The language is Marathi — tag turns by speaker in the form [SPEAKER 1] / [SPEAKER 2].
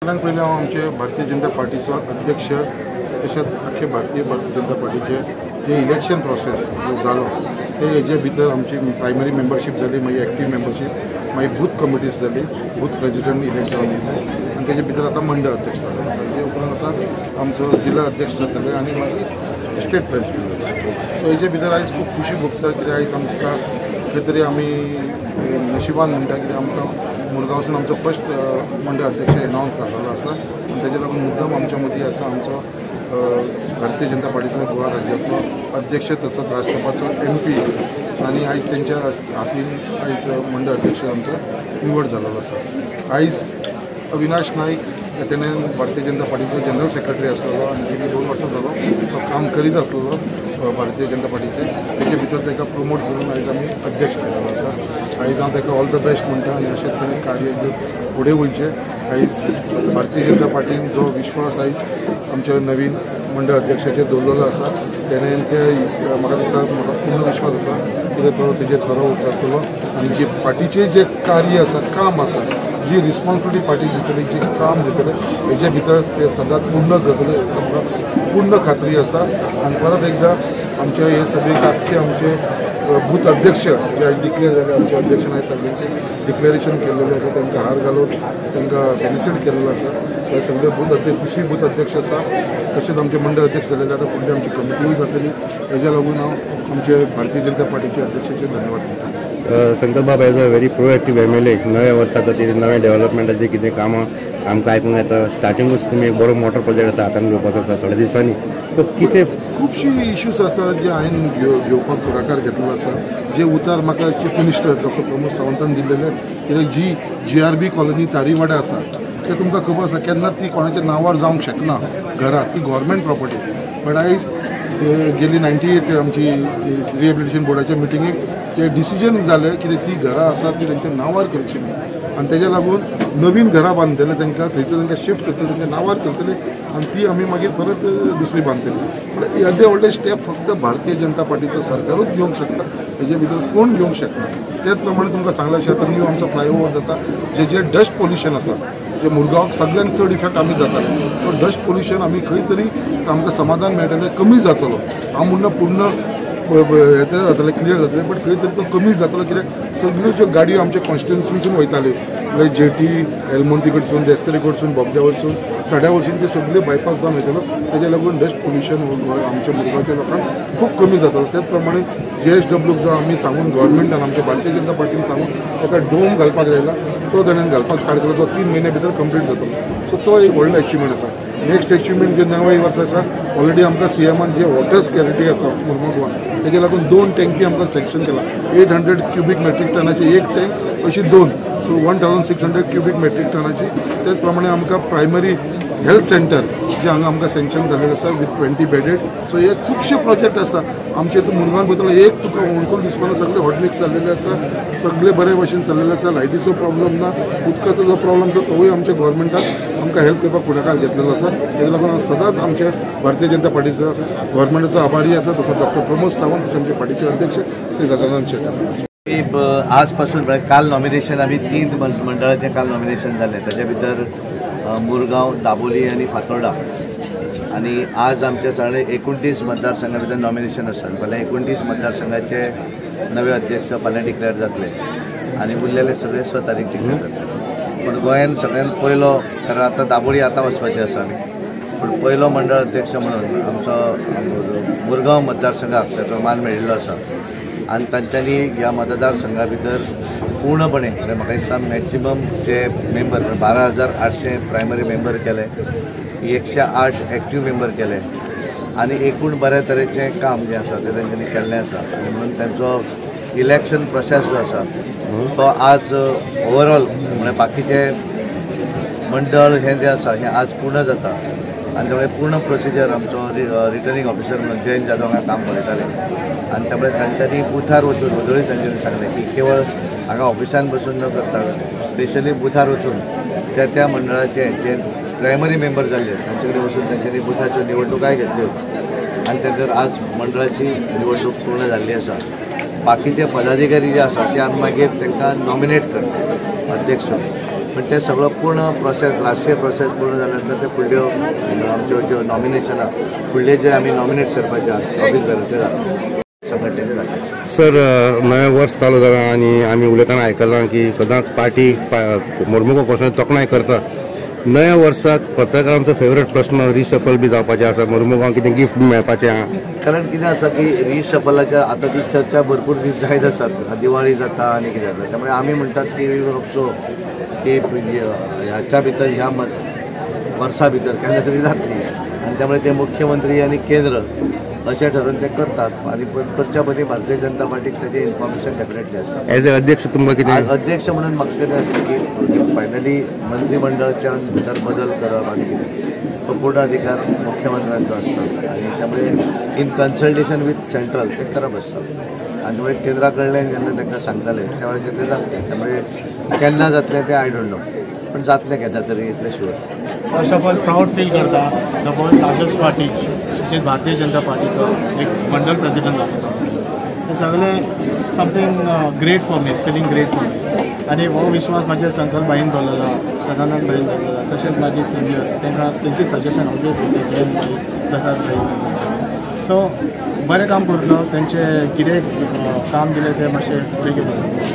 [SPEAKER 1] सगळ्यात पहिले आमचे भारतीय जनता पार्टीचो अध्यक्ष तशेंच अख्खे भारतीय जनता पार्टीचे जे इलेक्शन प्रोसेस जो जालो हेजे भितर आमची प्रायमरी मेंबरशीप जाली, मागीर एक्टीव मेंबरशीप, मागीर बूथ कमिटीज जाली, बूथ प्रेसिडेंट इलेक्ट जावन आनी तेजे भितर आतां मंडळ अध्यक्ष जालो. तेजे उपरांत आतां आमचो जिल्हा अध्यक्ष जातले आनी मागीर स्टेट प्रेसिडेंट जातले. सो हेजे भितर आयज खूब खुशी भोगता कित्याक आयज आमकां खंय तरी आमी नशिबान म्हणटा कित्याक आमकां मुरगांवसून आमचो फर्स्ट मंडळ अध्यक्ष एनावन्स जाल्लो आसा आनी तेजे लागून मुद्दम आमच्या मदीं आसा आमचो भारतीय जनता पार्टीचो गोवा राज्याचो अध्यक्ष तसोच राज्यसभाचो MP आनी आयज तेंच्या हातीन आयज मंडळ अध्यक्ष आमचो निवड जाल्लो आसा. आयज अविनाश नाईक तेणें भारतीय जनता पार्टीचो जनरल सेक्रेटरी आसलेलो आनी गेली 2 वर्सां जालो तो काम करीत आसलेलो भारतीय जनता पार्टीचे. तेजे भितर ताका प्रमोट करून आयज आमी अध्यक्ष केलेलो आसा. आयज हांव ताका ऑल द बेस्ट म्हणटा आनी अशेंच तरेन कार्य फुडें वयचें. आयज भारतीय जनता पार्टीन जो विश्वास आयज आमच्या नवीन मंडळ अध्यक्षाचेर दवरलेलो आसा तेणें ते म्हाका दिसता म्हाका पूर्ण विश्वास आसा कित्याक तो तेजेर खरो उतरतलो आनी जी पार्टीचें जें कार्य आसा, काम आसा, जी रिस्पॉन्सिबिलिटी पार्टी दितली, जी काम दितले हेजे भितर ते सदांच पूर्ण करतले म्हाका पूर्ण खात्री आसा. आनी परत एकदां आमचे हे सगळे आख्खे आमचे बूथ अध्यक्ष जे आयज डिक्लेअर जाले, आमचे अध्यक्षान आयज सगळ्यांचे डिक्लेरेशन केलेलें आसा, तांकां हार घालून तांकां फेलिसिट केलेलो आसा. हे सगळे बूथ अध्यक्ष 20 बूथ अध्यक्ष आसा तशेंच आमचे मंडळ अध्यक्ष जालेले आतां फुडली आमची कमिटीय जातली. हेज्या लागून हांव आमचे भारतीय जनता पार्टीचे अध्यक्षाचे धन्यवाद दिता.
[SPEAKER 2] संकल्प बाब एज अ व्हेरी प्रोएक्टीव MLA नव्या वर्सा खातीर नव्या डेव्हलपमेंटाची कितें कामां आमकां आयकूंक येता. स्टार्टिंगूच तुमी एक बरो मोठो प्रोजेक्ट आतां हातान घेवपाचो आसा थोड्या दिसांनी. तो कितें
[SPEAKER 1] खुबशी इश्यूज आसा जे हांवें घेवपाक फुडाकार घेतलेलो आसा, जे उतर म्हाका चीफ मिनिस्टर डॉक्टर प्रमोद सावंतान दिल्लेले. कित्याक जी GRB कॉलनी तारीवाडा आसा ते तुमकां खबर आसा केन्ना ती कोणाच्या नांवार जावंक शकना घरां, ती गव्हर्मेंट प्रॉपर्टी. बट आयज गेली 98 आमची रिहेबिलिटेशन बोर्डाच्या मिटिंगेक ते डिसिजन जालें की ती घरां आसा ती तेंच्या नांवार करची न्ही आनी तेज्या लागून नवीन घरां बांदतले तांकां थंयसर तांकां शिफ्ट करतले, तेंच्या नांवार करतले आनी ती आमी मागीर परत दुसरी बांदतली. पूण येदे व्हडले स्टेप फक्त भारतीय जनता पार्टीचो सरकारूच घेवंक शकता, हेजे भितर कोण घेवंक शकना. त्याच प्रमाणे तुमकां सांगलां अशें आतां न्यू आमचो फ्लायओव्हर जाता, जे डस्ट पोल्युशन आसा जे मुरगांवाक सगळ्यांत चड इफेक्ट आमी जाताले, तो डस्ट पोल्युशन आमी खंय तरी आमकां समाधान मेळटलें, कमी जातलो. हांव म्हणना पूर्ण हे जातलें क्लियर जातलें, बट खंय तरी तो कमी जातलो. कित्याक सगळ्यो ज्यो गाडयो आमच्या कॉन्स्टिट्युन्सीसून वयताल्यो लायक जेटी, एलमोंती कडसून, देस्तेरी कडसून, बोगद्या वरसून, सड्या वरसून ते सगळे बायपास जावन वयतलो. तेजे लागून डस्ट पोल्युशन आमच्या मुरगांवच्या लोकांक खूब कमी जातलो. त्याच प्रमाणे JSW जो आमी सांगून गव्हर्मेंटान आमच्या भारतीय जनता पार्टीन सांगून ताका डोम घालपाक जायला तो ताणें घालपाक स्टार्ट केलो, तो 3 म्हयन्या भितर कंप्लीट जातलो. सो तो एक व्हडलो अचिवमेंट आसा. नेक्स्ट अचिवमेंट जे नवे वर्स आसा ऑलरेडी आमकां CMान जे वॉटर स्कॅरिटी आसा मुरगांवाक तेजे लागून 2 टँकी आमकां सँक्शन केला. 800 क्युबिक मेट्रीक टनाची एक टँक, अशी 2, सो 1600 क्युबिक मेट्रीक टनाची. त्याच प्रमाणे आमकां प्रायमरी हेल्थ सेंटर जे हांगा आमकां सँक्शन जाल्लें आसा विथ 20 बेडेड. सो हे खुबशे प्रोजेक्ट आसा आमचे. मुरगांव भितर एक तुका ओळखून दिसपाना, सगळे हॉट मिक्स जाल्लेले आसा, सगळे बरे भशेन चल्लेले आसा. लायटीचो प्रॉब्लम ना, उदकाचो जो प्रॉब्लम आसा तोवूय आमच्या गव्हर्मेंटान आमकां हेल्प करपाक फुडाकार घेतलेलो आसा. तेका लागून हांव सदांच आमच्या भारतीय जनता पार्टीचो गव्हर्मेंटाचो आभारी आसा. तसो डॉक्टर प्रमोद सावंत तसे आमचे पार्टीचे अध्यक्ष श्री सदानंद शेट्टी.
[SPEAKER 3] आजपासून काल नॉमिनेशन आम्ही 3 मंडळाचे काल नॉमिनेशन झाले, त्याच्या भितर मुरगांव, दाबोली आणि फातोर्डा. आणि आज आमच्या सगळे 29 मतदारसंघा भितर नॉमिनेशन आसात. फाल्यां 29 मतदारसंघाचे नवे अध्यक्ष फाल्यां डिक्लेअर जातले आणि उरलेले सगळे 6 तारीख डिक्लेअर जातले. पूण गोंयान सगळ्यात पयलो, कारण आतां दाबोळी आतां वचपाचें आसा आमी, पूण पयलो मंडळ अध्यक्ष म्हणून आमचो मुरगांव मतदारसंघाक ताचो मान मेळिल्लो आसा. आणि तांच्यांनी ह्या मतदारसंघा भितर पूर्णपणे म्हाका दिसता मॅक्सिमम जे मेंबर 12,800 प्रायमरी मेंबर केले, 108 एक्टीव मेंबर केले आणि एकूण बऱ्या तरेचें काम जें आसा तें तांच्यांनी केल्लें आसा. आनी म्हणून तांचो इलेक्शन प्रोसेस जो आसा तो आज ओवरऑल म्हणजे बाकीचे मंडळ हे जे आसा हें आज पूर्ण जाता. आणि त्यामुळे पूर्ण प्रोसिजर आमचो रिटर्निंग ऑफिसर म्हणून जयंत जाधव हांगा काम करताले. आणि त्यामुळे तांच्यांनी बुथार वचून वदळी तांच्यांनी सांगलें की केवळ हांगा ऑफिसान बसून न करता स्पेशली बुथार वचून त्या मंडळाचे जे प्रायमरी मेंबर जाल्ले तांचे कडेन वचून तांच्यांनी बुथाच्यो निवडणुकाय घेतल्यो आणि त्यानंतर आज मंडळाची निवडणूक पूर्ण जाल्ली आसा. बाकीचे पदाधिकारी जे आसा ते आमी मागीर तांकां नॉमिनेट करता अध्यक्ष. पण ते सगळं पूर्ण प्रोसेस राष्ट्रीय प्रोसेस पूर्ण जाल्यानंतर ते फुडल्यो आमच्यो ज्यो नॉमिनेशनां फुडले जे आमी नॉमिनेट करपाचे ऑफिस ते जाता संघटनेचे जाता.
[SPEAKER 2] सर नवें वर्स चालू जालां आनी आमी उलयतना आयकलां की सदांच पार्टी मरमुगो कसो तोखणाय करता. नव्या वर्साक पत्रकारांचो फेवरेट प्रश्न रिशफल बी जावपाचें आसा, मरमुगांक कितें गिफ्ट मेळपाचें आहा.
[SPEAKER 3] कारण कितें आसा की रिशफलाच्या आता ती चर्चा भरपूर दीस जायत आसात, दिवाळी जाता आनी कितें जाता, त्यामुळे आमी म्हणटात की होपसो की ह्याच्या भितर ह्या वर्सा भितर केन्ना तरी जातली आनी त्यामुळे ते मुख्यमंत्री आनी केंद्र अशें ठरून ते करतात आनी करच्या पयलीं भारतीय जनता पार्टीक ताचें इन्फॉर्मेशन डेफिनेटली आसता.
[SPEAKER 2] एज अ अध्यक्ष तुमकां कितें
[SPEAKER 3] अध्यक्ष म्हणून म्हाका कितें आसता की फायनली मंत्रिमंडळाच्या भितर बदल करप आनी कितें तो पूर्ण अधिकार मुख्यमंत्र्यांचो आसता आनी त्यामुळे इन कन्सल्टेशन विथ सेंट्रल ते करप आसता आनी त्यामुळे केंद्रा कडल्यान जेन्ना तांकां सांगताले त्या वेळाचेर ते जातलें. त्यामुळे केन्ना जातलें तें आय डोंट नो, पण जातलें केन्ना तरी इतलें sure.
[SPEAKER 4] First of all proud feel करता the world largest party which is Bharatiya Janata पार्टीचो एक मंडल प्रेसिडेंट जाता. हे सगळें something great for me, feeling great for me. आनी हो विश्वास म्हाज्या संकल्प भाईन दवरलेलो, सदानंद भाईन दवरलेलो, तशेंच म्हाजी सिनियर तांकां तेंची सजेशन ऑलवेज दिता, जयंत भाई, प्रसाद भाई. सो बरें काम करतलो, तेंचे कितें काम दिलें तें मातशें फुडें घेतलो.